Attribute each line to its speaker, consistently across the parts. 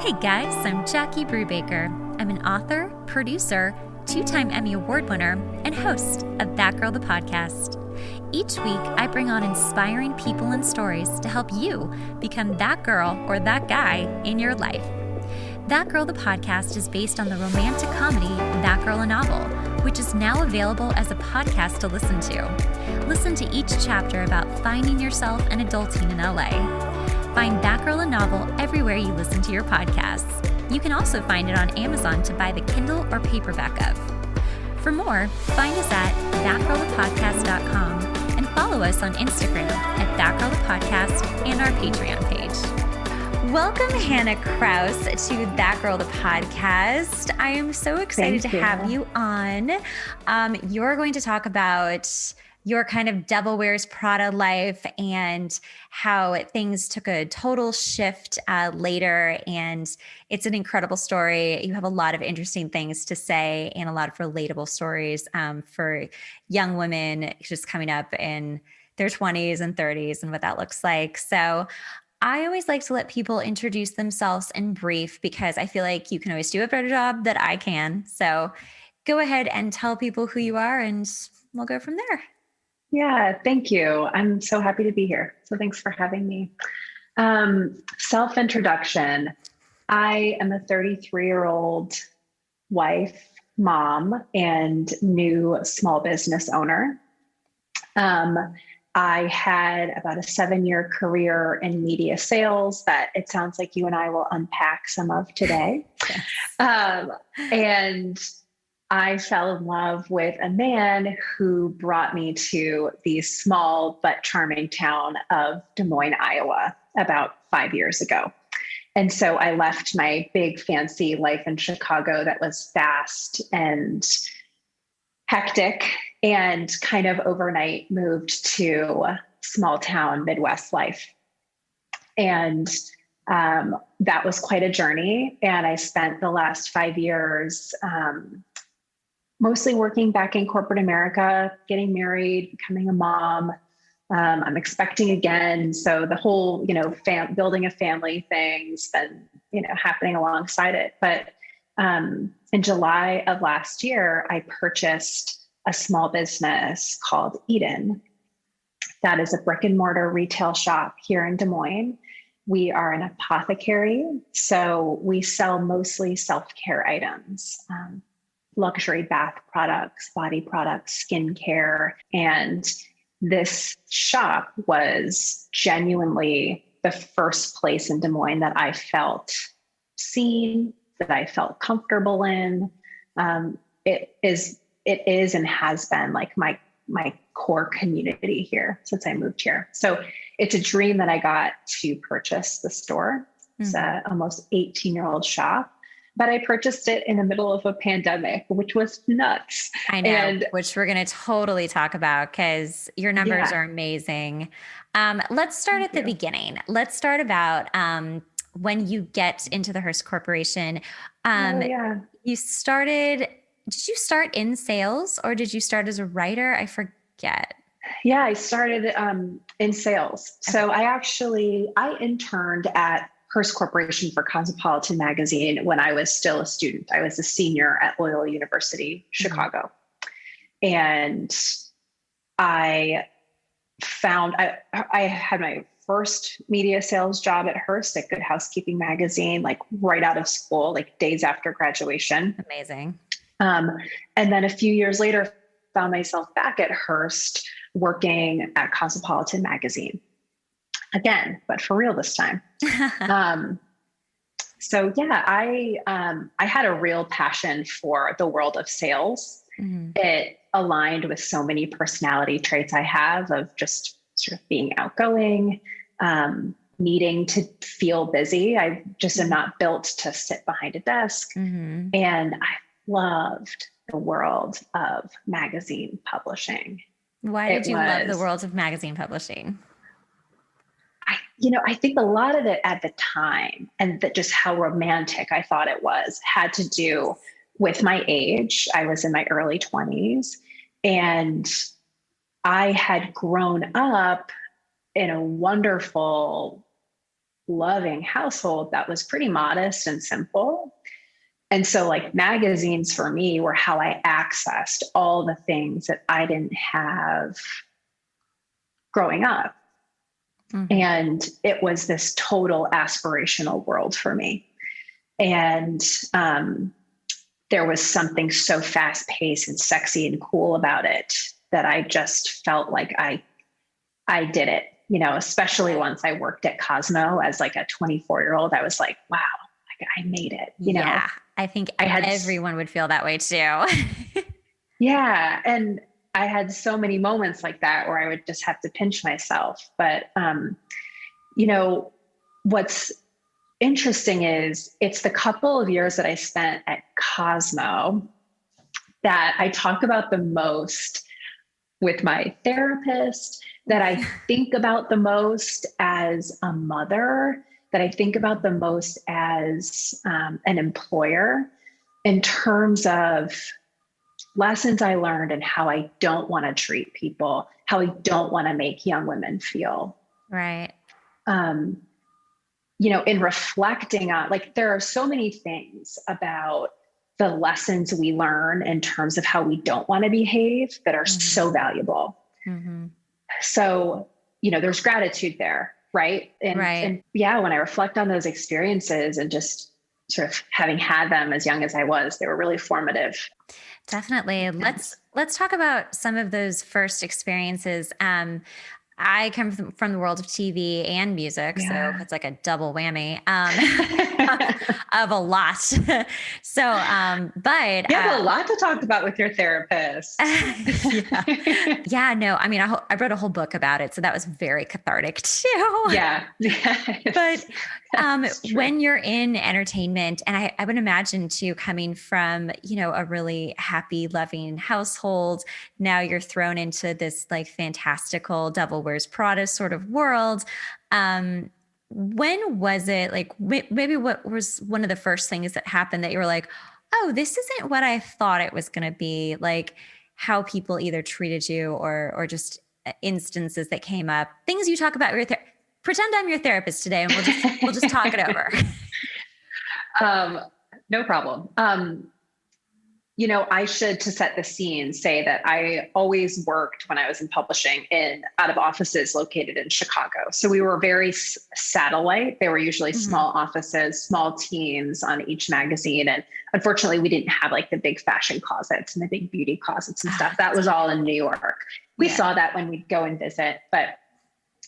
Speaker 1: Hey guys, I'm Jackie Brubaker. I'm an author, producer, two-time Emmy Award winner, and host of That Girl the Podcast. Each week, I bring on inspiring people and stories to help you become that girl or that guy in your life. That Girl the Podcast is based on the romantic comedy That Girl a Novel, which is now available as a podcast to listen to. Listen to each chapter about finding yourself and adulting in LA. Find That Girl a Novel everywhere you listen to your podcasts. You can also find it on Amazon to buy the Kindle or paperback of. For more, find us at thatgirlthepodcast.com and follow us on Instagram at thatgirlthepodcast and our Patreon page. Welcome, Hannah Krause, to That Girl the Podcast. I am so excited to have you on. You're going to talk about your kind of Devil Wears Prada life and how things took a total shift later. And it's an incredible story. You have a lot of interesting things to say and a lot of relatable stories for young women just coming up in their 20s and 30s and what that looks like. So I always like to let people introduce themselves in brief because I feel like you can always do a better job than I can. So go ahead and tell people who you are and we'll go from there.
Speaker 2: Yeah, thank you. I'm so happy to be here. So thanks for having me. Self-introduction. I am a 33-year-old wife, mom, and new small business owner. I had about a 7-year career in media sales that it sounds like you and I will unpack some of today. Yes. And I fell in love with a man who brought me to the small but charming town of Des Moines, Iowa, about 5 years ago. And so I left my big fancy life in Chicago that was fast and hectic and kind of overnight moved to small town Midwest life. And that was quite a journey. And I spent the last 5 years mostly working back in corporate America, getting married, becoming a mom. I'm expecting again. So the whole, building a family thing's been, happening alongside it. But in July of last year, I purchased a small business called Eden. That is a brick and mortar retail shop here in Des Moines. We are an apothecary. So we sell mostly self-care items. Luxury bath products, body products, skincare. And this shop was genuinely the first place in Des Moines that I felt seen, that I felt comfortable in. It is and has been like my core community here since I moved here. So it's a dream that I got to purchase the store. It's an almost 18-year-old shop. But I purchased it in the middle of a pandemic, which was nuts.
Speaker 1: I know, which we're going to totally talk about because your numbers are amazing. Let's start at the beginning. Let's start about when you get into the Hearst Corporation. You started, did you start in sales or did you start as a writer? I forget.
Speaker 2: Yeah, I started in sales. Okay. So I interned at Hearst Corporation for Cosmopolitan Magazine when I was still a student. I was a senior at Loyola University, Chicago. And I had my first media sales job at Hearst at Good Housekeeping Magazine, like right out of school, like days after graduation.
Speaker 1: Amazing.
Speaker 2: And then a few years later, found myself back at Hearst working at Cosmopolitan Magazine. Again, but for real this time. I had a real passion for the world of sales. Mm-hmm. It aligned with so many personality traits I have of just sort of being outgoing, needing to feel busy. I just am not built to sit behind a desk. Mm-hmm. And I loved the world of magazine publishing.
Speaker 1: Why did you love the world of magazine publishing?
Speaker 2: I think a lot of it at the time and that just how romantic I thought it was had to do with my age. I was in my early 20s and I had grown up in a wonderful loving household that was pretty modest and simple. And so like magazines for me were how I accessed all the things that I didn't have growing up. Mm-hmm. And it was this total aspirational world for me. And there was something so fast paced and sexy and cool about it that I just felt like I did it, you know, especially once I worked at Cosmo as like a 24-year-old, I was like, wow, I made it, you know?
Speaker 1: Yeah, I think everyone would feel that way too.
Speaker 2: Yeah. And I had so many moments like that where I would just have to pinch myself. But, you know, what's interesting is it's the couple of years that I spent at Cosmo that I talk about the most with my therapist, that I think about the most as a mother, that I think about the most as an employer, in terms of lessons I learned and how I don't want to treat people, how I don't want to make young women feel.
Speaker 1: Right.
Speaker 2: You know, in reflecting on, like, there are so many things about the lessons we learn in terms of how we don't want to behave that are so valuable. Mm-hmm. So, you know, there's gratitude there, right? And yeah, when I reflect on those experiences and just sort of having had them as young as I was, they were really formative.
Speaker 1: Definitely. Let's talk about some of those first experiences. I come from the world of TV and music, so it's like a double whammy of a lot. So, but
Speaker 2: you have a lot to talk about with your therapist.
Speaker 1: Yeah. No, I mean, I wrote a whole book about it, so that was very cathartic too.
Speaker 2: Yeah.
Speaker 1: But when you're in entertainment, and I would imagine too, coming from, you know, a really happy, loving household, now you're thrown into this like fantastical Devil Wears Prada sort of world. When was it, like, maybe what was one of the first things that happened that you were like, oh, this isn't what I thought it was going to be? Like how people either treated you or just instances that came up, things you talk about with your pretend I'm your therapist today and we'll just talk it over.
Speaker 2: No problem. You know, I should, to set the scene, say that I always worked when I was in publishing out of offices located in Chicago. So we were very satellite. They were usually small offices, small teams on each magazine. And unfortunately, we didn't have like the big fashion closets and the big beauty closets and stuff. That was all in New York. We saw that when we'd go and visit. But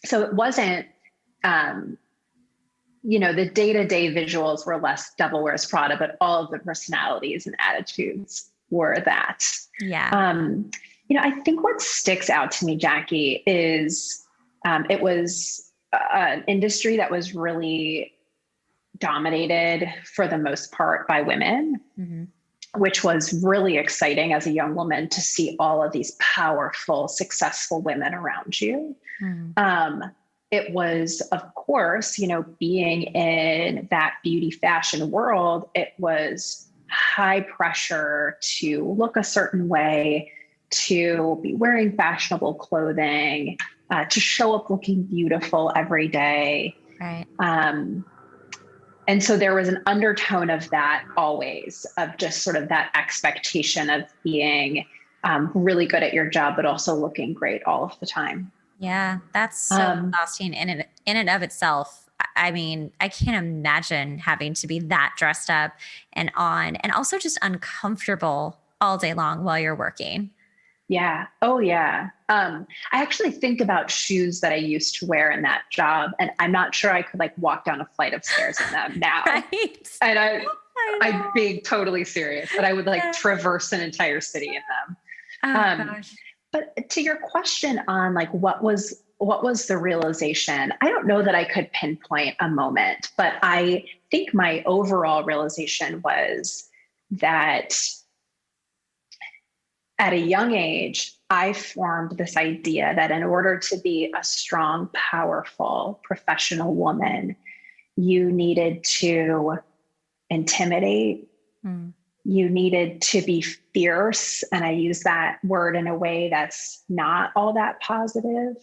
Speaker 2: so it wasn't, you know, the day-to-day visuals were less Devil Wears Prada, but all of the personalities and attitudes were that.
Speaker 1: Yeah.
Speaker 2: You know, I think what sticks out to me, Jackie, is it was an industry that was really dominated for the most part by women, which was really exciting as a young woman to see all of these powerful, successful women around you. It was, of course, you know, being in that beauty fashion world, it was high pressure to look a certain way, to be wearing fashionable clothing, to show up looking beautiful every day.
Speaker 1: Right.
Speaker 2: And so there was an undertone of that always, of just sort of that expectation of being really good at your job, but also looking great all of the time.
Speaker 1: Yeah, that's so exhausting in and of itself. I mean, I can't imagine having to be that dressed up and on, and also just uncomfortable all day long while you're working.
Speaker 2: Yeah. Oh, yeah. I actually think about shoes that I used to wear in that job, and I'm not sure I could like walk down a flight of stairs in them now.
Speaker 1: Right.
Speaker 2: And I'm being totally serious, but I would like traverse an entire city in them.
Speaker 1: Oh, gosh.
Speaker 2: But to your question on like, what was the realization? I don't know that I could pinpoint a moment, but I think my overall realization was that at a young age, I formed this idea that in order to be a strong, powerful, professional woman, you needed to intimidate. You needed to be fierce. And I use that word in a way that's not all that positive.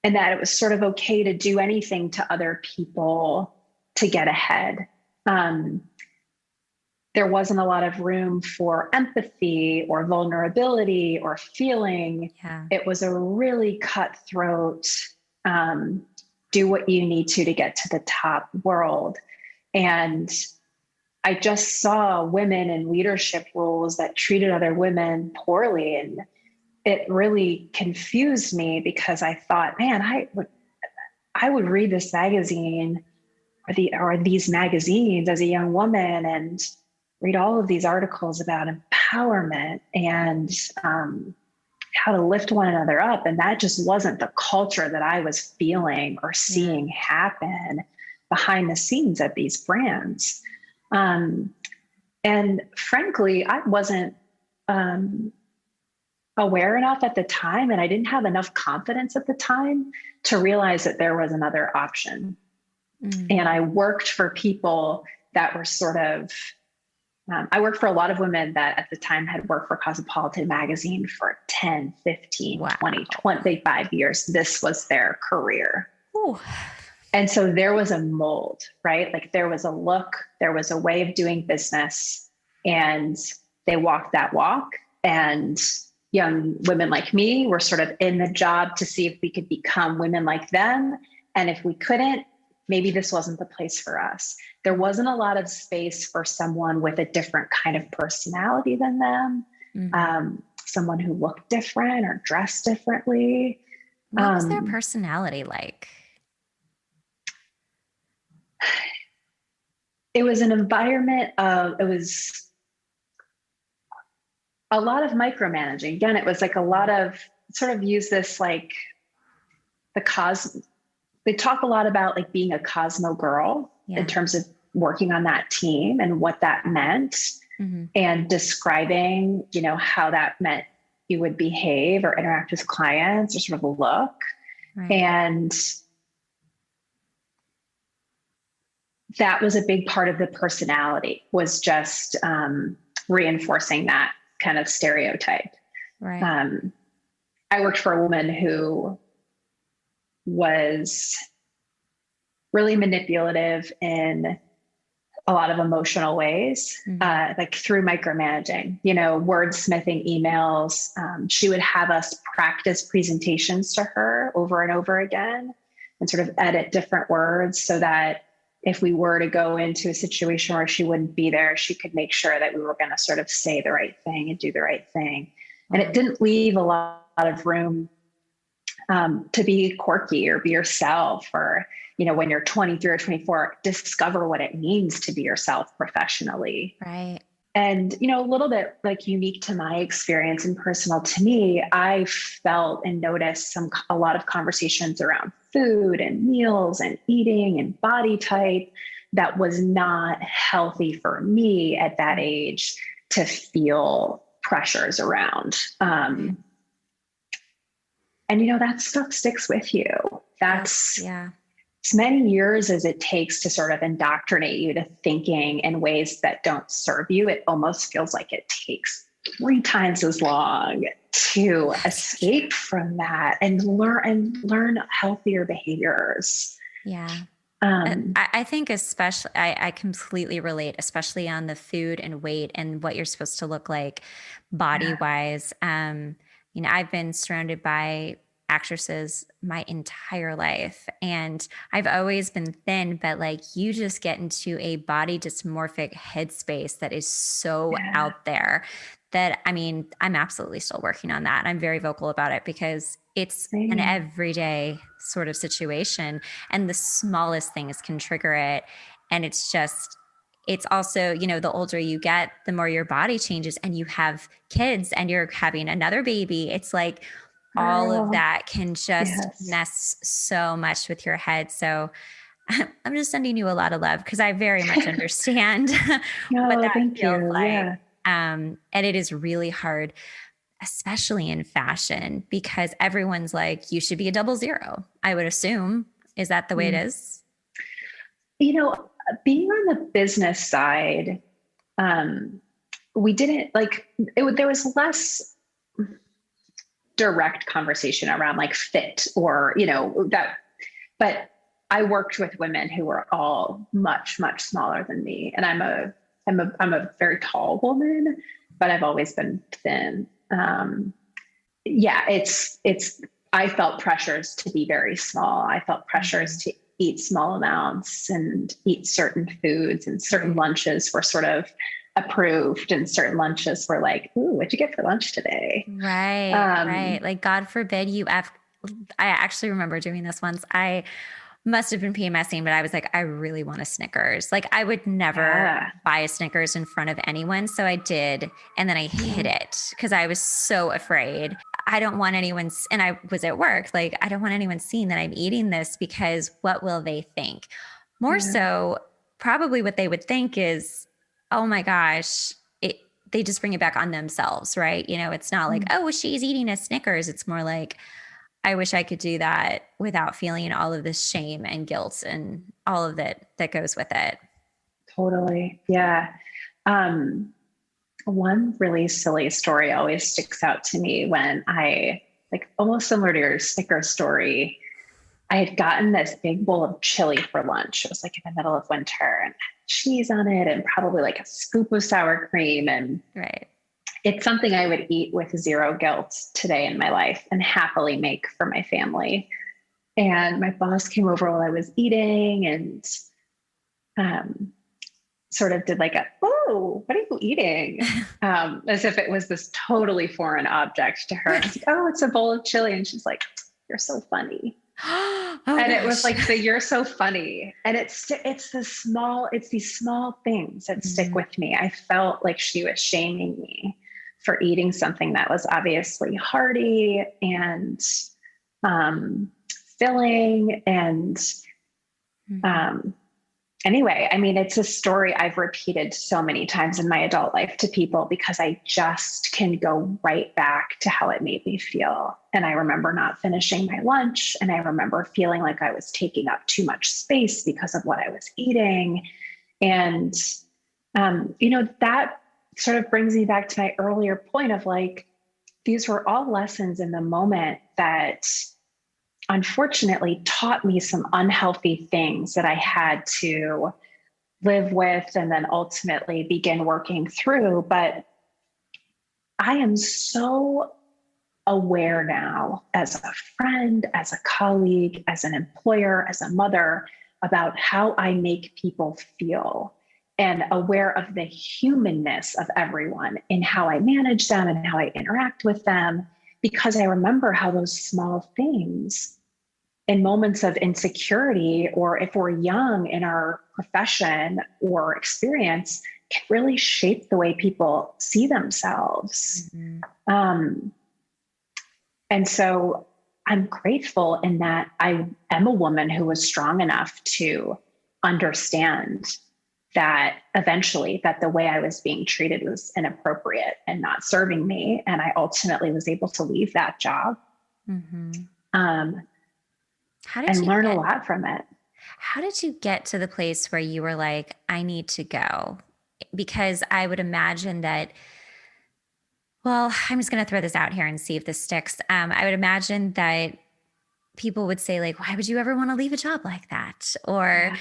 Speaker 2: and that it was sort of okay to do anything to other people to get ahead. There wasn't a lot of room for empathy or vulnerability or feeling.
Speaker 1: Yeah.
Speaker 2: It was a really cutthroat, do what you need to get to the top world. And I just saw women in leadership roles that treated other women poorly. And it really confused me because I thought, man, I would read this magazine or these magazines as a young woman and read all of these articles about empowerment and how to lift one another up. And that just wasn't the culture that I was feeling or seeing happen behind the scenes at these brands. And frankly, I wasn't aware enough at the time, and I didn't have enough confidence at the time to realize that there was another option. And I worked for people that were sort of, I worked for a lot of women that at the time had worked for Cosmopolitan Magazine for 10, 15, 20, 25 years. This was their career.
Speaker 1: Ooh.
Speaker 2: And so there was a mold, right? Like there was a look, there was a way of doing business, and they walked that walk. And young women like me were sort of in the job to see if we could become women like them. And if we couldn't, maybe this wasn't the place for us. There wasn't a lot of space for someone with a different kind of personality than them, someone who looked different or dressed differently.
Speaker 1: What was their personality like?
Speaker 2: It was an environment it was a lot of micromanaging. Again, it was like a lot of sort of use this like they talk a lot about like being a Cosmo girl in terms of working on that team and what that meant and describing, how that meant you would behave or interact with clients or sort of look. Right. And that was a big part of the personality, was just reinforcing that kind of stereotype. Right. I worked for a woman who was really manipulative in a lot of emotional ways, like through micromanaging, wordsmithing emails. She would have us practice presentations to her over and over again and sort of edit different words so that if we were to go into a situation where she wouldn't be there, she could make sure that we were going to sort of say the right thing and do the right thing. And it didn't leave a lot of room to be quirky or be yourself, or, when you're 23 or 24, discover what it means to be yourself professionally.
Speaker 1: Right.
Speaker 2: And, a little bit like unique to my experience and personal to me, I felt and noticed a lot of conversations around food and meals and eating and body type that was not healthy for me at that age to feel pressures around. And, that stuff sticks with you. That's as many years as it takes to sort of indoctrinate you to thinking in ways that don't serve you. It almost feels like it takes 3 times as long to escape from that and learn healthier behaviors.
Speaker 1: Yeah. I think especially, I completely relate, especially on the food and weight and what you're supposed to look like body wise. I've been surrounded by actresses my entire life, and I've always been thin, but like you just get into a body dysmorphic headspace that is so out there that, I'm absolutely still working on that. I'm very vocal about it because it's an everyday sort of situation, and the smallest things can trigger it. And it's also, the older you get, the more your body changes, and you have kids and you're having another baby. It's like all of that can just mess so much with your head. So I'm just sending you a lot of love because I very much understand what that feels like. Yeah. And it is really hard, especially in fashion, because everyone's like, you should be a 00, I would assume. Is that the way it is?
Speaker 2: Being on the business side, we didn't there was less, direct conversation around like fit or, you know, that, but I worked with women who were all much, much smaller than me. And I'm a very tall woman, but I've always been thin. I felt pressures to be very small. I felt pressures to eat small amounts and eat certain foods, and certain lunches were sort of approved and certain lunches were like, ooh, what'd you get for lunch today?
Speaker 1: Right. Right. Like, God forbid I actually remember doing this once. I must have been PMSing, but I was like, I really want a Snickers. Like, I would never buy a Snickers in front of anyone. So I did. And then I hid it because I was so afraid. I don't want anyone, and I was at work, like, I don't want anyone seeing that I'm eating this, because what will they think? More so, probably what they would think is, oh my gosh, they just bring it back on themselves, right? You know, it's not like, oh, well, she's eating a Snickers. It's more like, I wish I could do that without feeling all of this shame and guilt and all of that goes with it.
Speaker 2: Totally. Yeah. One really silly story always sticks out to me when like almost similar to your Snickers story. I had gotten this big bowl of chili for lunch. It was like in the middle of winter, and cheese on it and probably like a scoop of sour cream. And it's something I would eat with zero guilt today in my life and happily make for my family. And my boss came over while I was eating and sort of did like oh, what are you eating? As if it was this totally foreign object to her. I was like, oh, it's a bowl of chili. And she's like, you're so funny. It was like, you're so funny. And it's these small things that stick with me. I felt like she was shaming me for eating something that was obviously hearty and filling. And anyway, I mean, it's a story I've repeated so many times in my adult life to people because I just can go right back to how it made me feel. And I remember not finishing my lunch, and I remember feeling like I was taking up too much space because of what I was eating. And, that sort of brings me back to my earlier point of like, these were all lessons in the moment that unfortunately taught me some unhealthy things that I had to live with and then ultimately begin working through. But I am so aware now, as a friend, as a colleague, as an employer, as a mother, about how I make people feel, and aware of the humanness of everyone in how I manage them and how I interact with them, because I remember how those small things in moments of insecurity, or if we're young in our profession or experience, can really shape the way people see themselves. And so I'm grateful in that I am a woman who was strong enough to understand that eventually that the way I was being treated was inappropriate and not serving me. And I ultimately was able to leave that job. And learn a lot from it.
Speaker 1: How did you get to the place where you were like, I need to go? Because I would imagine that, well, I'm just going to throw this out here and see if this sticks. I would imagine that people would say like, why would you ever want to leave a job like that? Or,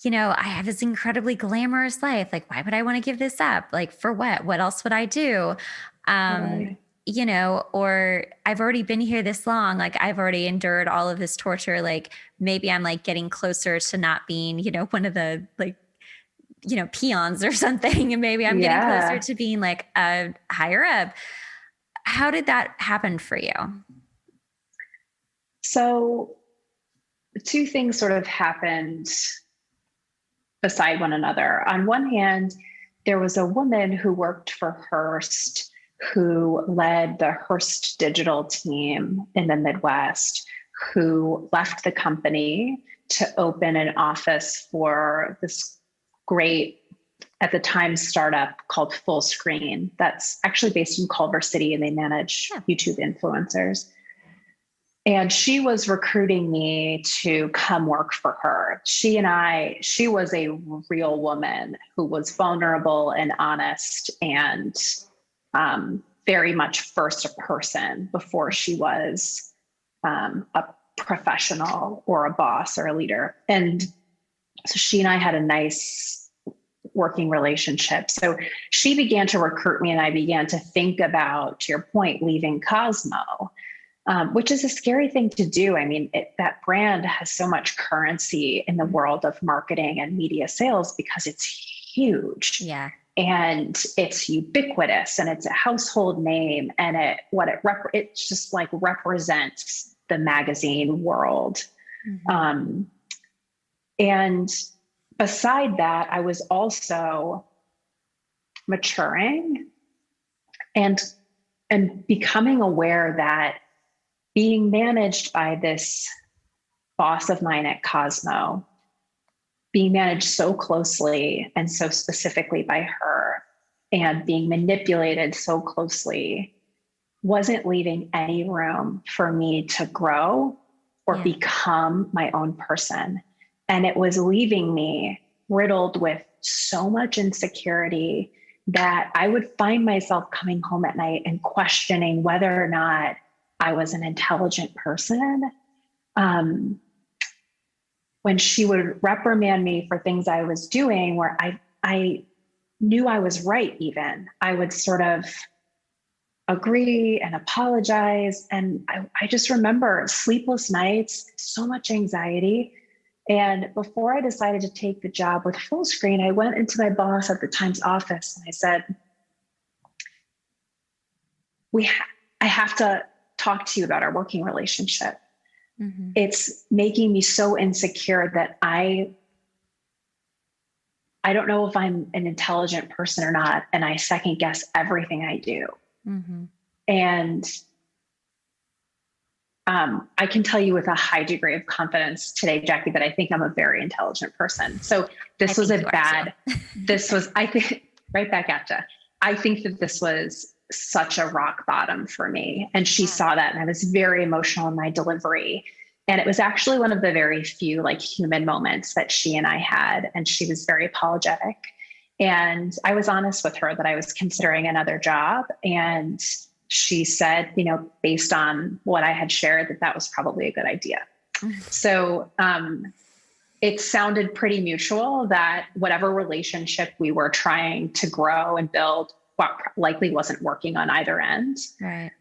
Speaker 1: I have this incredibly glamorous life. Like, why would I want to give this up? Like, for what? What else would I do? Or I've already been here this long. Like, I've already endured all of this torture. Like, maybe I'm like getting closer to not being, one of the like, peons or something. And maybe I'm getting closer to being like a higher up. How did that happen for you?
Speaker 2: So two things sort of happened beside one another. On one hand, there was a woman who worked for Hearst, who led the Hearst digital team in the Midwest, who left the company to open an office for this great, at the time, startup called Full Screen. That's actually based in Culver City, and they manage YouTube influencers. And she was recruiting me to come work for her. She was a real woman who was vulnerable and honest and very much first person before she was a professional or a boss or a leader. And so she and I had a nice working relationship. So she began to recruit me, and I began to think about, to your point, leaving Cosmo, which is a scary thing to do. I mean, that brand has so much currency in the world of marketing and media sales because it's huge.
Speaker 1: Yeah.
Speaker 2: And it's ubiquitous, and it's a household name, and it just like represents the magazine world. Mm-hmm. And beside that, I was also maturing and becoming aware that being managed by this boss of mine at Cosmo, being managed so closely and so specifically by her, and being manipulated so closely, wasn't leaving any room for me to grow or become my own person. And it was leaving me riddled with so much insecurity that I would find myself coming home at night and questioning whether or not I was an intelligent person. When she would reprimand me for things I was doing where I knew I was right, even, I would sort of agree and apologize. And I just remember sleepless nights, so much anxiety. And before I decided to take the job with Fullscreen, I went into my boss at the Times office and I said, I have to talk to you about our working relationship. Mm-hmm. It's making me so insecure that I don't know if I'm an intelligent person or not. And I second guess everything I do. Mm-hmm. And I can tell you with a high degree of confidence today, Jackie, that I think I'm a very intelligent person. So this was I think, right back at you. I think that this was such a rock bottom for me. And she saw that, and I was very emotional in my delivery. And it was actually one of the very few like human moments that she and I had. And she was very apologetic. And I was honest with her that I was considering another job. And she said, based on what I had shared, that was probably a good idea. Mm-hmm. So it sounded pretty mutual that whatever relationship we were trying to grow and build likely wasn't working on either end.
Speaker 1: Right.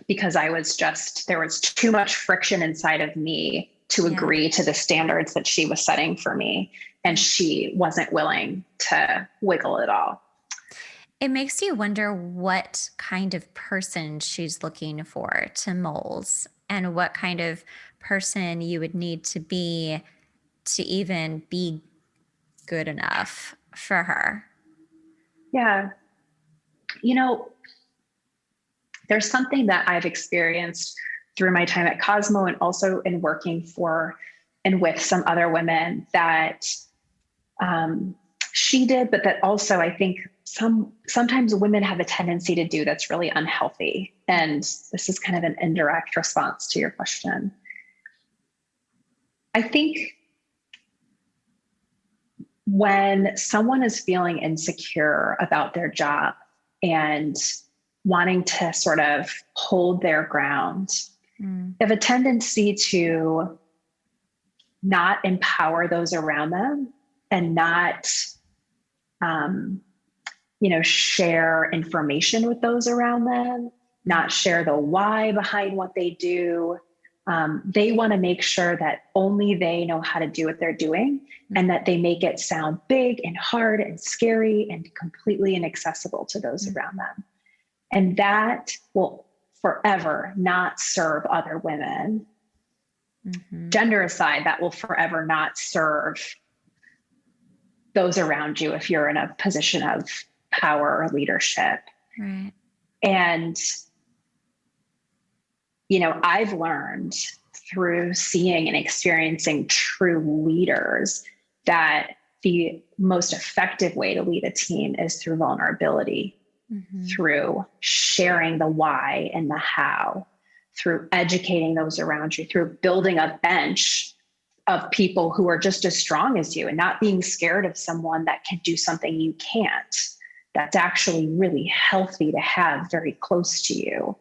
Speaker 2: Because there was too much friction inside of me to agree to the standards that she was setting for me. And she wasn't willing to wiggle at all.
Speaker 1: It makes you wonder what kind of person she's looking for to mold, and what kind of person you would need to be to even be good enough for her.
Speaker 2: Yeah. There's something that I've experienced through my time at Cosmo, and also in working for and with some other women, that she did, but that also I think sometimes women have a tendency to do that's really unhealthy. And this is kind of an indirect response to your question. I think when someone is feeling insecure about their job and wanting to sort of hold their ground, they have a tendency to not empower those around them and not, share information with those around them, not share the why behind what they do. They want to make sure that only they know how to do what they're doing, and that they make it sound big and hard and scary and completely inaccessible to those around them. And that will forever not serve other women. Mm-hmm. Gender aside, that will forever not serve those around you if you're in a position of power or leadership.
Speaker 1: Right.
Speaker 2: And, I've learned through seeing and experiencing true leaders that the most effective way to lead a team is through vulnerability, through sharing the why and the how, through educating those around you, through building a bench of people who are just as strong as you, and not being scared of someone that can do something you can't. that's actually really healthy to have very close to you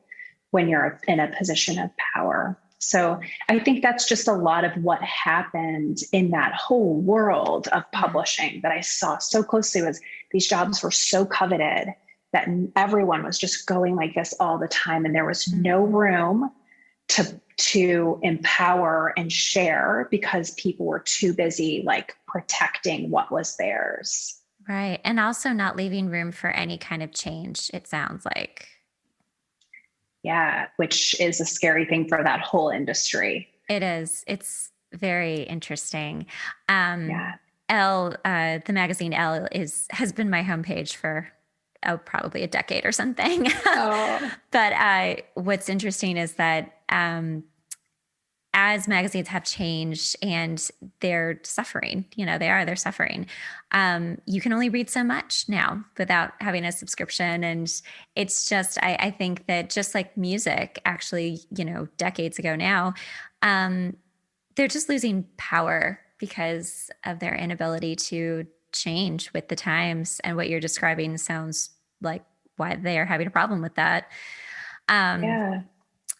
Speaker 2: when you're in a position of power. So I think that's just a lot of what happened in that whole world of publishing that I saw so closely. Was these jobs were so coveted that everyone was just going like this all the time. And there was no room to empower and share because people were too busy like protecting what was theirs.
Speaker 1: Right. And also not leaving room for any kind of change, it sounds like.
Speaker 2: Yeah, which is a scary thing for that whole industry.
Speaker 1: It is. It's very interesting.
Speaker 2: Yeah.
Speaker 1: The magazine Elle has been my homepage for probably a decade or something.
Speaker 2: Oh.
Speaker 1: But what's interesting is that as magazines have changed and they're suffering, they're suffering. You can only read so much now without having a subscription. And it's just, I think that just like music, actually, decades ago now, they're just losing power because of their inability to change with the times. And what you're describing sounds like why they are having a problem with that.
Speaker 2: Yeah.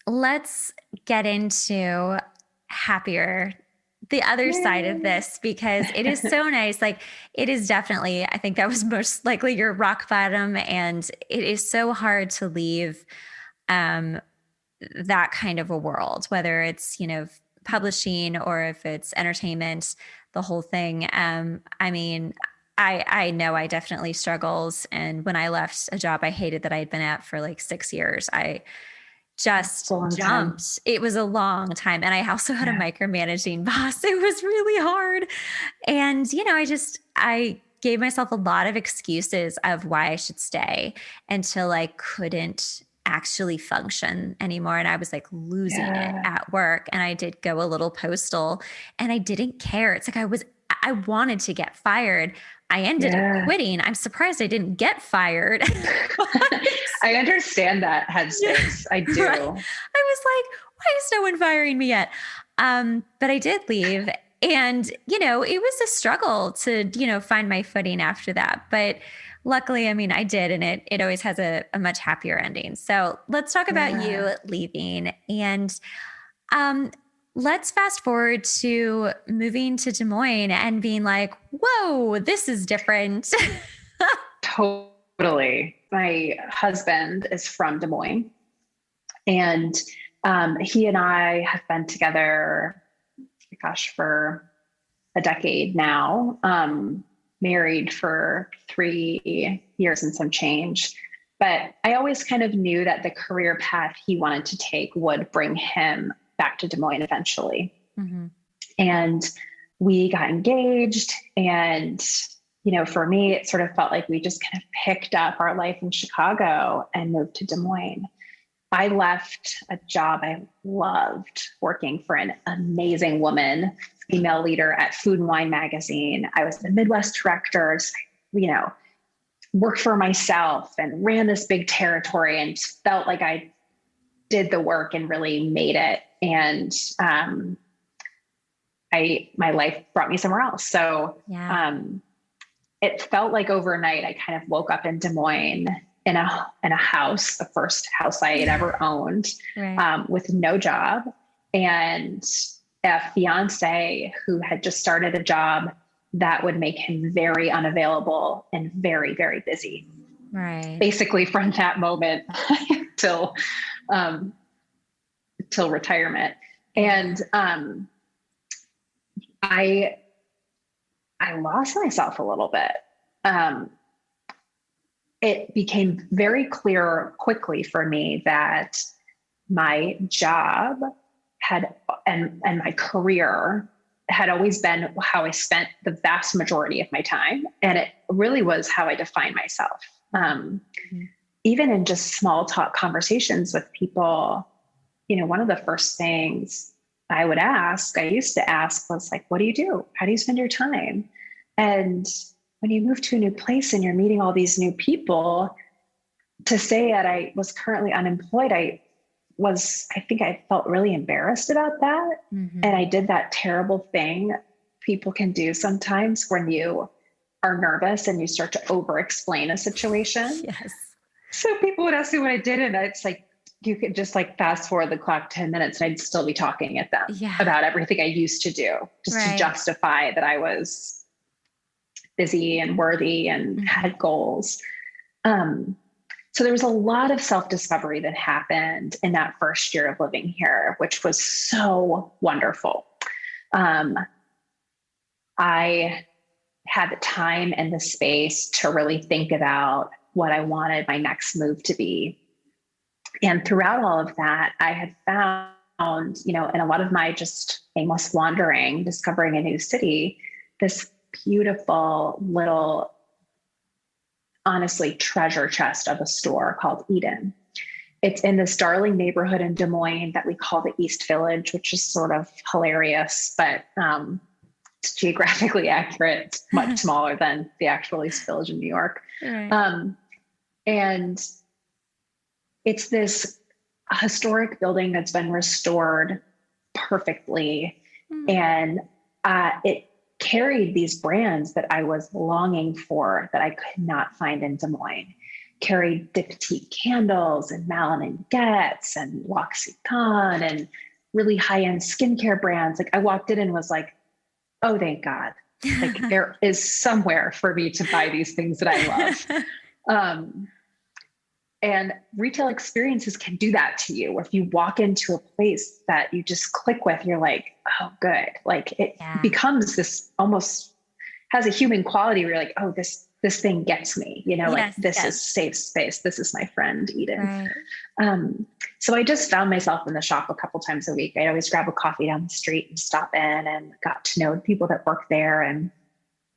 Speaker 1: Let's get into the other side of this, because it is so nice. Like, it is definitely, I think that was most likely your rock bottom. And it is so hard to leave that kind of a world, whether it's, publishing or if it's entertainment, the whole thing. I mean, I know I definitely struggles. And when I left a job I hated that I had been at for like 6 years, I just jumped. It was a long time. And I also had a micromanaging boss. It was really hard. And, I gave myself a lot of excuses of why I should stay until I couldn't actually function anymore. And I was like losing it at work. And I did go a little postal and I didn't care. It's like I wanted to get fired. I ended up quitting. I'm surprised I didn't get fired.
Speaker 2: I understand that headspace. I do.
Speaker 1: Right? I was like, why is no one firing me yet? But I did leave. And, it was a struggle to, find my footing after that. But luckily, I mean, I did. And it always has a much happier ending. So let's talk about you leaving. And let's fast forward to moving to Des Moines and being like, whoa, this is different.
Speaker 2: Totally. My husband is from Des Moines, and he and I have been together, for a decade now, married for 3 years and some change. But I always kind of knew that the career path he wanted to take would bring him back to Des Moines eventually. Mm-hmm. And we got engaged, and for me, it sort of felt like we just kind of picked up our life in Chicago and moved to Des Moines. I left a job I loved, working for an amazing woman, female leader at Food and Wine Magazine. I was the Midwest director, worked for myself and ran this big territory and felt like I did the work and really made it. And my life brought me somewhere else. So it felt like overnight I kind of woke up in Des Moines in a house, the first house I had ever owned, with no job, and a fiance who had just started a job that would make him very unavailable and very, very busy.
Speaker 1: Right.
Speaker 2: Basically from that moment till retirement. And I lost myself a little bit. It became very clear quickly for me that my job and my career had always been how I spent the vast majority of my time. And it really was how I defined myself. Even in just small talk conversations with people, one of the first things I used to ask was like, what do you do? How do you spend your time? And when you move to a new place and you're meeting all these new people, to say that I was currently unemployed, I think I felt really embarrassed about that. Mm-hmm. And I did that terrible thing people can do sometimes when you are nervous and you start to over explain a situation.
Speaker 1: Yes.
Speaker 2: So people would ask me what I did, and it's like, you could just like fast forward the clock 10 minutes and I'd still be talking at them about everything I used to do just to justify that I was busy and worthy and had goals. So there was a lot of self-discovery that happened in that first year of living here, which was so wonderful. I had the time and the space to really think about what I wanted my next move to be. And throughout all of that, I had found, in a lot of my just aimless wandering, discovering a new city, this beautiful little, honestly, treasure chest of a store called Eden. It's in this darling neighborhood in Des Moines that we call the East Village, which is sort of hilarious, but it's geographically accurate. It's much smaller than the actual East Village in New York. Right. And it's this historic building that's been restored perfectly. And it carried these brands that I was longing for that I could not find in Des Moines. Carried Diptyque candles and Malin and Getz and L'Occitane and really high-end skincare brands. Like I walked in and was like, oh, thank God. Like there is somewhere for me to buy these things that I love. And retail experiences can do that to you. If you walk into a place that you just click with, you're like, oh, good. Like it becomes this, almost has a human quality where you're like, oh, this thing gets me, like this is safe space. This is my friend Eden. Right. So I just found myself in the shop a couple times a week. I'd always grab a coffee down the street and stop in and got to know the people that work there. And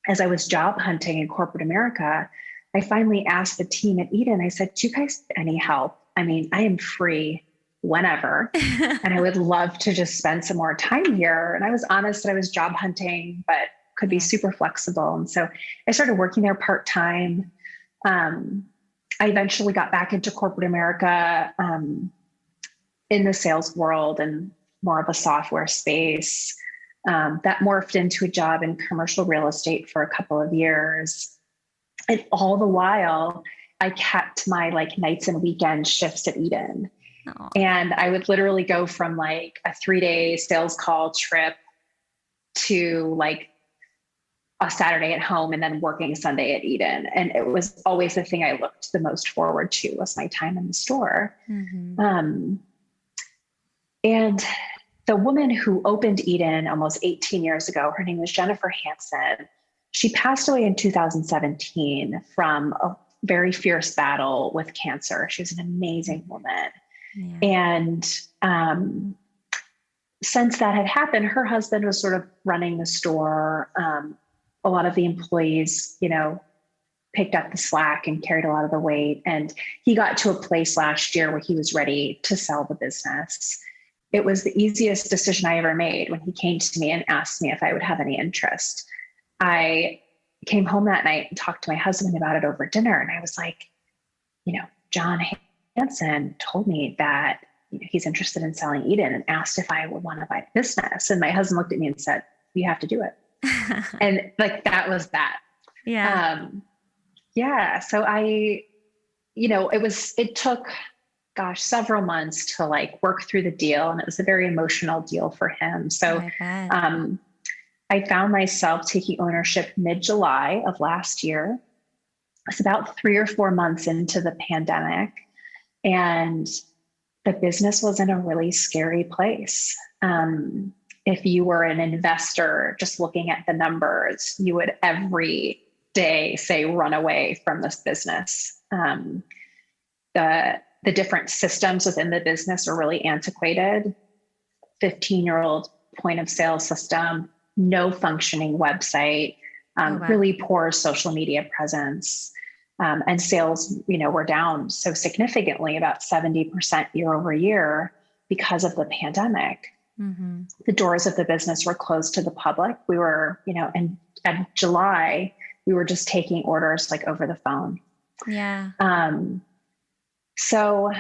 Speaker 2: as I was job hunting in corporate America, I finally asked the team at Eden, I said, do you guys need any help? I mean, I am free whenever, and I would love to just spend some more time here. And I was honest that I was job hunting, but could be super flexible. And so I started working there part-time. I eventually got back into corporate America in the sales world and more of a software space. That morphed into a job in commercial real estate for a couple of years. And all the while, I kept my like nights and weekend shifts at Eden. Aww. And I would literally go from like a 3-day sales call trip to like a Saturday at home and then working Sunday at Eden. And it was always the thing I looked the most forward to was my time in the store. And the woman who opened Eden almost 18 years ago, her name was Jennifer Hansen. She passed away in 2017 from a very fierce battle with cancer. She was an amazing woman. Yeah. And since that had happened, her husband was sort of running the store. A lot of the employees, picked up the slack and carried a lot of the weight. And he got to a place last year where he was ready to sell the business. It was the easiest decision I ever made when he came to me and asked me if I would have any interest. I came home that night and talked to my husband about it over dinner. And I was like, John Hansen told me that he's interested in selling Eden and asked if I would want to buy the business. And my husband looked at me and said, you have to do it. And like, that was that. Yeah. So it took, several months to like work through the deal. And it was a very emotional deal for him. So, I found myself taking ownership mid-July of last year. It's about 3 or 4 months into the pandemic, and the business was in a really scary place. If you were an investor just looking at the numbers, you would every day say, run away from this business. The different systems within the business are really antiquated. 15-year-old point of sale system, no functioning website, really poor social media presence. And sales, were down so significantly, about 70% year over year because of the pandemic. Mm-hmm. The doors of the business were closed to the public. We were, in July, we were just taking orders like over the phone. Yeah. So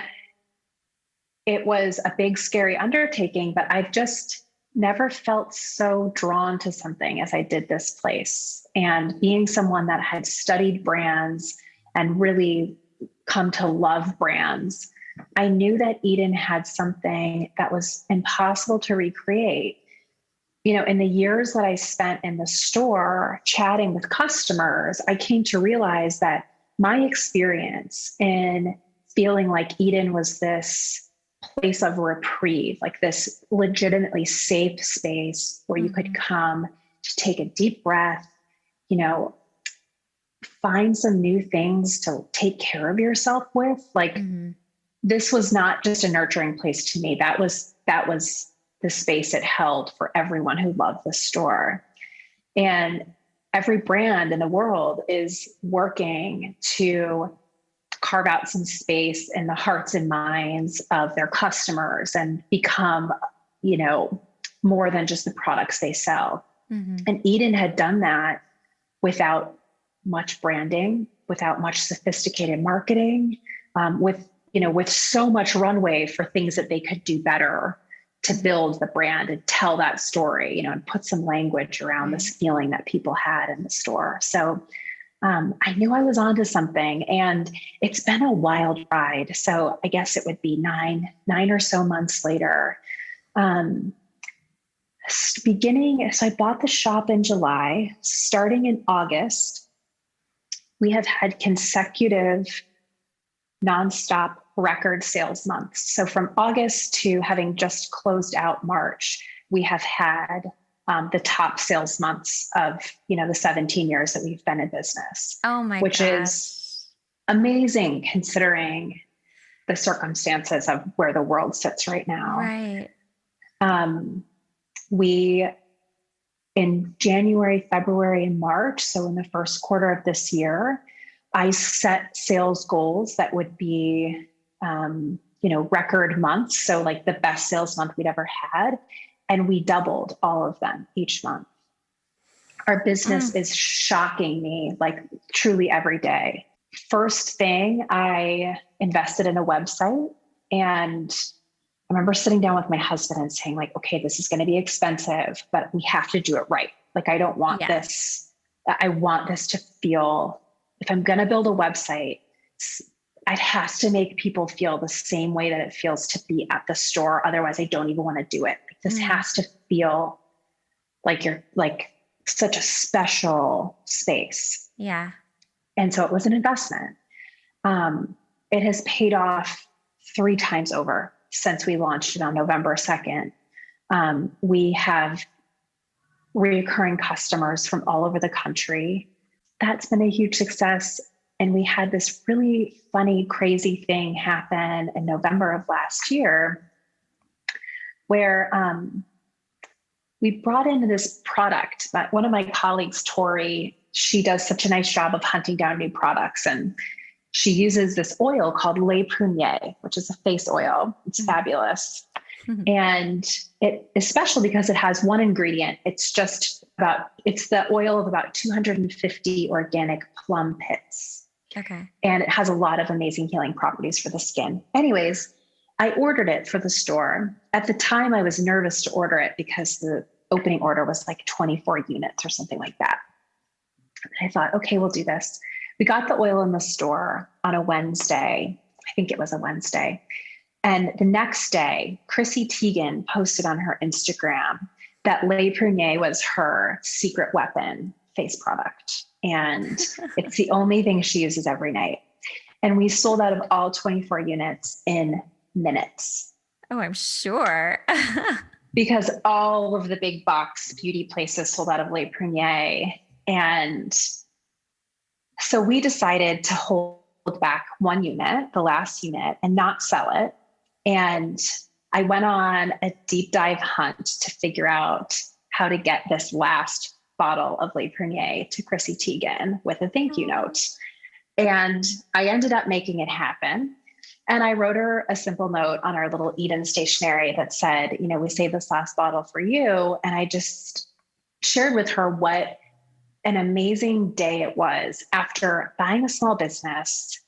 Speaker 2: it was a big, scary undertaking, but I've just never felt so drawn to something as I did this place. And being someone that had studied brands and really come to love brands, I knew that Eden had something that was impossible to recreate. In the years that I spent in the store chatting with customers, I came to realize that my experience in feeling like Eden was this place of reprieve, like this legitimately safe space where you could come to take a deep breath, find some new things to take care of yourself with. Like this was not just a nurturing place to me. That was the space it held for everyone who loved the store. And every brand in the world is working to carve out some space in the hearts and minds of their customers and become, more than just the products they sell. And Eden had done that without much branding, without much sophisticated marketing, with so much runway for things that they could do better to build the brand and tell that story, and put some language around this feeling that people had in the store. So I knew I was onto something, and it's been a wild ride. So I guess it would be nine or so months later. So I bought the shop in July. Starting in August, we have had consecutive nonstop record sales months. So from August to having just closed out March, we have had the top sales months of, the 17 years that we've been in business.
Speaker 1: Oh my
Speaker 2: which
Speaker 1: gosh.
Speaker 2: is amazing considering the circumstances of where the world sits right now.
Speaker 1: Right.
Speaker 2: We, in January, February, and March, so in the first quarter of this year, I set sales goals that would be, record months. So like the best sales month we'd ever had. And we doubled all of them each month. Our business is shocking me, like truly every day. First thing, I invested in a website, and I remember sitting down with my husband and saying like, okay, this is going to be expensive, but we have to do it right. Like, I don't want this. I want this to feel, if I'm going to build a website, it has to make people feel the same way that it feels to be at the store. Otherwise, I don't even want to do it. Like, this has to feel like you're like such a special space.
Speaker 1: Yeah. And
Speaker 2: so it was an investment. It has paid off 3 times over since we launched it on November 2nd. We have recurring customers from all over the country. That's been a huge success. And we had this really funny, crazy thing happen in November of last year where we brought in this product. One of my colleagues, Tori, she does such a nice job of hunting down new products. And she uses this oil called Le Prunier, which is a face oil. It's fabulous. And it is special because it has one ingredient. It's the oil of about 250 organic plum pits.
Speaker 1: Okay.
Speaker 2: And it has a lot of amazing healing properties for the skin. Anyways, I ordered it for the store. At the time, I was nervous to order it because the opening order was like 24 units or something like that. And I thought, okay, we'll do this. We got the oil in the store on a Wednesday. I think it was a Wednesday. And the next day, Chrissy Teigen posted on her Instagram that Le Prunier was her secret weapon face product. And it's the only thing she uses every night. And we sold out of all 24 units in minutes.
Speaker 1: Oh, I'm sure.
Speaker 2: Because all of the big box beauty places sold out of Le Prunier. And so we decided to hold back 1 unit, the last unit, and not sell it. And I went on a deep dive hunt to figure out how to get this last bottle of Le Prunier to Chrissy Teigen with a thank you note. And I ended up making it happen. And I wrote her a simple note on our little Eden stationery that said, we saved this last bottle for you. And I just shared with her what an amazing day it was after buying a small business,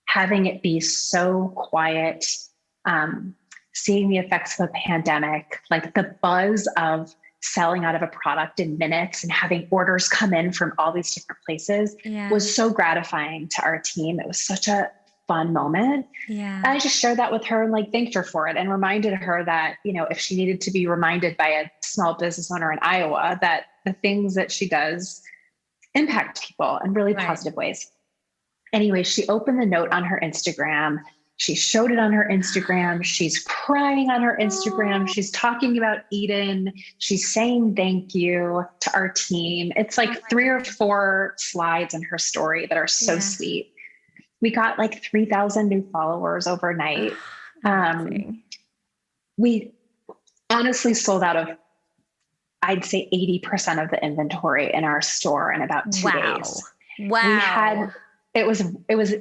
Speaker 2: having it be so quiet, seeing the effects of a pandemic, like the buzz of selling out of a product in minutes and having orders come in from all these different places was so gratifying to our team. It was such a fun moment.
Speaker 1: Yeah.
Speaker 2: And I just shared that with her and like thanked her for it and reminded her that, you know, if she needed to be reminded by a small business owner in Iowa, that the things that she does impact people in really positive ways. Anyway, she opened the note on her Instagram. She showed it on her Instagram. She's crying on her Instagram. She's talking about Eden. She's saying thank you to our team. It's like 3 or 4 slides in her story that are so sweet. We got like 3,000 new followers overnight. We honestly sold out of, I'd say 80% of the inventory in our store in about 2 days.
Speaker 1: Wow.
Speaker 2: It was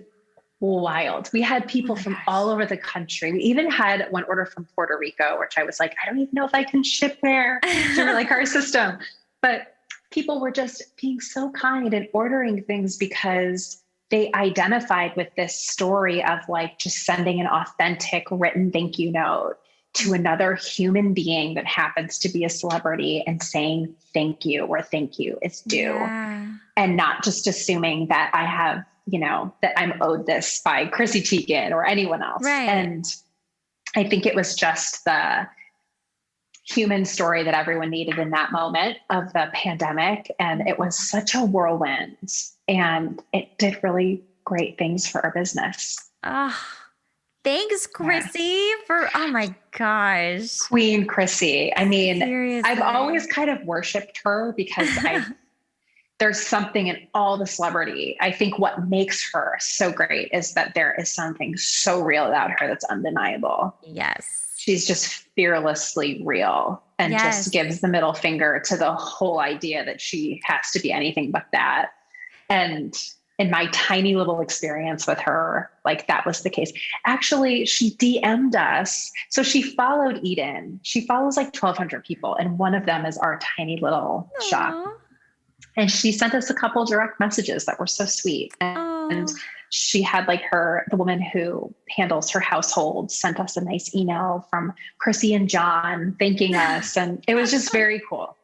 Speaker 2: wild. We had people from all over the country. We even had one order from Puerto Rico, which I was like, I don't even know if I can ship there through like our system. But people were just being so kind and ordering things because they identified with this story of like just sending an authentic written thank you note to another human being that happens to be a celebrity and saying thank you or thank you is due. And not just assuming that I have, you know, that I'm owed this by Chrissy Teigen or anyone else. And I think it was just the human story that everyone needed in that moment of the pandemic. And it was such a whirlwind and it did really great things for our business.
Speaker 1: Thanks, Chrissy, for, oh my gosh.
Speaker 2: Queen Chrissy. I mean,
Speaker 1: seriously.
Speaker 2: I've always kind of worshiped her because there's something in all the celebrity. I think what makes her so great is that there is something so real about her that's undeniable. She's just fearlessly real and just gives the middle finger to the whole idea that she has to be anything but that. And in my tiny little experience with her, like that was the case. Actually, she DM'd us. So she followed Eden. She follows like 1,200 people. And one of them is our tiny little shop. And she sent us a couple of direct messages that were so sweet. And she had like the woman who handles her household sent us a nice email from Chrissy and John thanking us. And it was just very cool.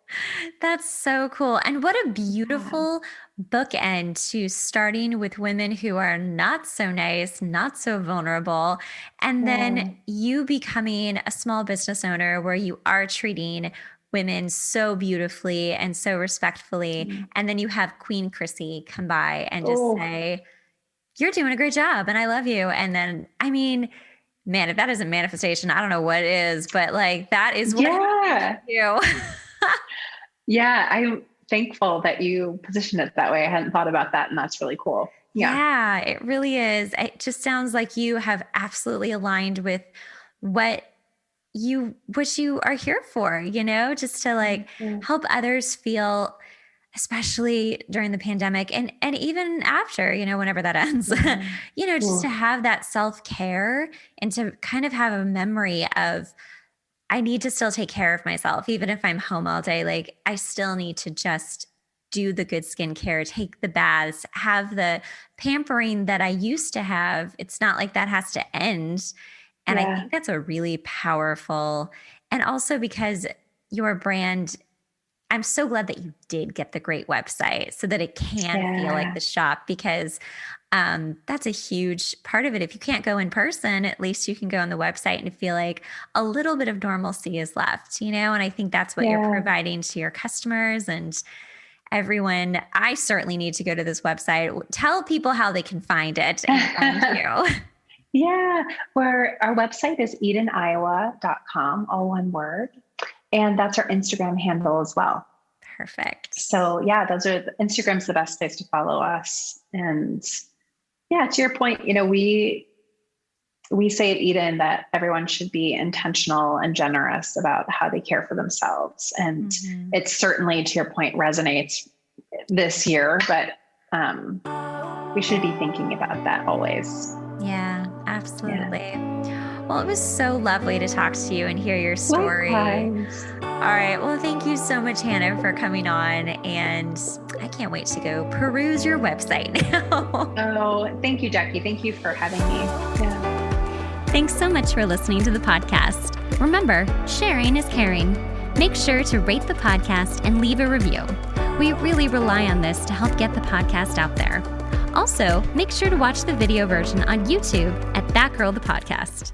Speaker 1: That's so cool. And what a beautiful bookend to starting with women who are not so nice, not so vulnerable. And then you becoming a small business owner where you are treating women so beautifully and so respectfully. And then you have Queen Chrissy come by and just say, you're doing a great job and I love you. And then, I mean, man, if that isn't manifestation, I don't know what is, but like, that is what you do.
Speaker 2: I'm thankful that you positioned it that way. I hadn't thought about that. And that's really cool.
Speaker 1: Yeah, it really is. It just sounds like you have absolutely aligned with what you are here for, you know, just to like help others feel, especially during the pandemic and even after, you know, whenever that ends, you know, just to have that self-care and to kind of have a memory of, I need to still take care of myself. Even if I'm home all day, like I still need to just do the good skincare, take the baths, have the pampering that I used to have. It's not like that has to end. And I think that's a really powerful, and also because your brand, I'm so glad that you did get the great website so that it can feel like the shop, because that's a huge part of it. If you can't go in person, at least you can go on the website and feel like a little bit of normalcy is left, you know? And I think that's what you're providing to your customers and everyone. I certainly need to go to this website. Tell people how they can find it and find you.
Speaker 2: Where our website is edeniowa.com, all one word. And that's our Instagram handle as well.
Speaker 1: Perfect.
Speaker 2: So Instagram's the best place to follow us. And to your point, you know, we say at Eden that everyone should be intentional and generous about how they care for themselves. And it certainly, to your point, resonates this year, but we should be thinking about that always.
Speaker 1: Yeah, absolutely. Well, it was so lovely to talk to you and hear your story.
Speaker 2: Likewise.
Speaker 1: All right. Well, thank you so much, Hannah, for coming on. And I can't wait to go peruse your website now.
Speaker 2: Oh, thank you, Jackie. Thank you for having me.
Speaker 1: Thanks so much for listening to the podcast. Remember, sharing is caring. Make sure to rate the podcast and leave a review. We really rely on this to help get the podcast out there. Also, make sure to watch the video version on YouTube at That Girl the Podcast.